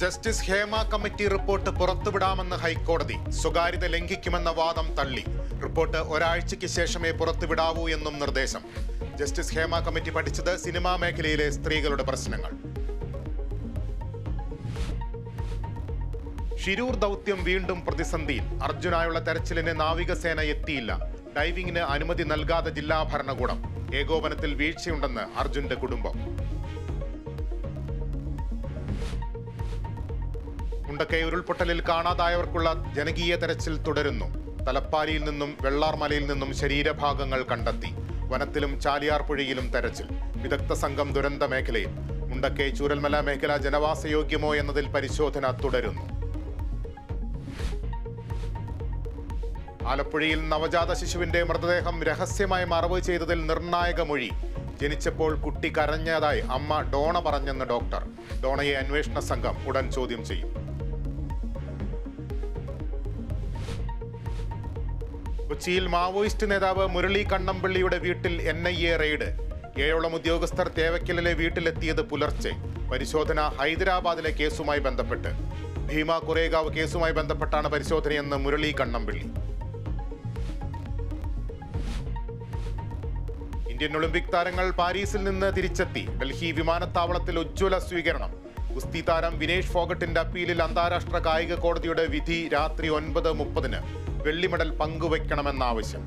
Justice Hema committee report പുറത്തുവിടാമെന്ന് ഹൈക്കോടതി. സ്വകാര്യത ലംഘിക്കുമെന്ന വാദം തള്ളി. റിപ്പോർട്ട് ഒരാഴ്ചയ്ക്ക് ശേഷമേ പുറത്തുവിടാവൂ എന്നും നിർദ്ദേശം. ജസ്റ്റിസ് ഹേമ കമ്മിറ്റി പഠിച്ചത് സിനിമാ മേഖലയിലെ സ്ത്രീകളുടെ പ്രശ്നങ്ങൾ. ഷിരൂർ ദൗത്യം വീണ്ടും പ്രതിസന്ധിയിൽ. അർജുനായുള്ള തെരച്ചിലിന് നാവികസേന എത്തിയില്ല. ഡൈവിംഗിന് അനുമതി നൽകാതെ ജില്ലാ ഭരണകൂടം. ഏകോപനത്തിൽ വീഴ്ചയുണ്ടെന്ന് അർജുന്റെ കുടുംബം. മുണ്ടക്കൈ ഉരുൾപൊട്ടലിൽ കാണാതായവർക്കുള്ള ജനകീയ തെരച്ചിൽ തുടരുന്നു. തലപ്പാലിയിൽ നിന്നും വെള്ളാർമലയിൽ നിന്നും ശരീരഭാഗങ്ങൾ കണ്ടെത്തി. വനത്തിലും ചാലിയാർ പുഴയിലും തെരച്ചിൽ. വിദഗ്ധ സംഘം ദുരന്ത മേഖലയിൽ. മുണ്ടക്കൈ ചൂരൽമല മേഖല ജനവാസയോഗ്യമോ എന്നതിൽ പരിശോധന തുടരുന്നു. ആലപ്പുഴയിൽ നവജാത ശിശുവിന്റെ മൃതദേഹം രഹസ്യമായി മറവ് ചെയ്തതിൽ നിർണായക മൊഴി. ജനിച്ചപ്പോൾ കുട്ടി കരഞ്ഞതായി അമ്മ ഡോണ പറഞ്ഞെന്ന് ഡോക്ടർ. ഡോണയെ അന്വേഷണ സംഘം ഉടൻ ചോദ്യം ചെയ്യും. കൊച്ചിയിൽ മാവോയിസ്റ്റ് നേതാവ് മുരളി കണ്ണമ്പിള്ളിയുടെ വീട്ടിൽ NIA റെയ്ഡ്. 7 ഉദ്യോഗസ്ഥർ തേവയ്ക്കലിലെ വീട്ടിലെത്തിയത് പുലർച്ചെ. പരിശോധന ഹൈദരാബാദിലെ കേസുമായി ബന്ധപ്പെട്ട്. ഭീമ കൊറേഗാവ് കേസുമായി ബന്ധപ്പെട്ടാണ് പരിശോധനയെന്ന് മുരളി കണ്ണമ്പിള്ളി. ഇന്ത്യൻ ഒളിമ്പിക് താരങ്ങൾ പാരീസിൽ നിന്ന് തിരിച്ചെത്തി. ഡൽഹി വിമാനത്താവളത്തിൽ ഉജ്ജ്വല സ്വീകരണം. ഗുസ്തി താരം വിനേഷ് ഫോഗട്ടിന്റെ അപ്പീലിൽ അന്താരാഷ്ട്ര കായിക കോടതിയുടെ വിധി രാത്രി 9:30. വെള്ളി മെഡൽ പങ്കുവയ്ക്കണമെന്ന ആവശ്യം.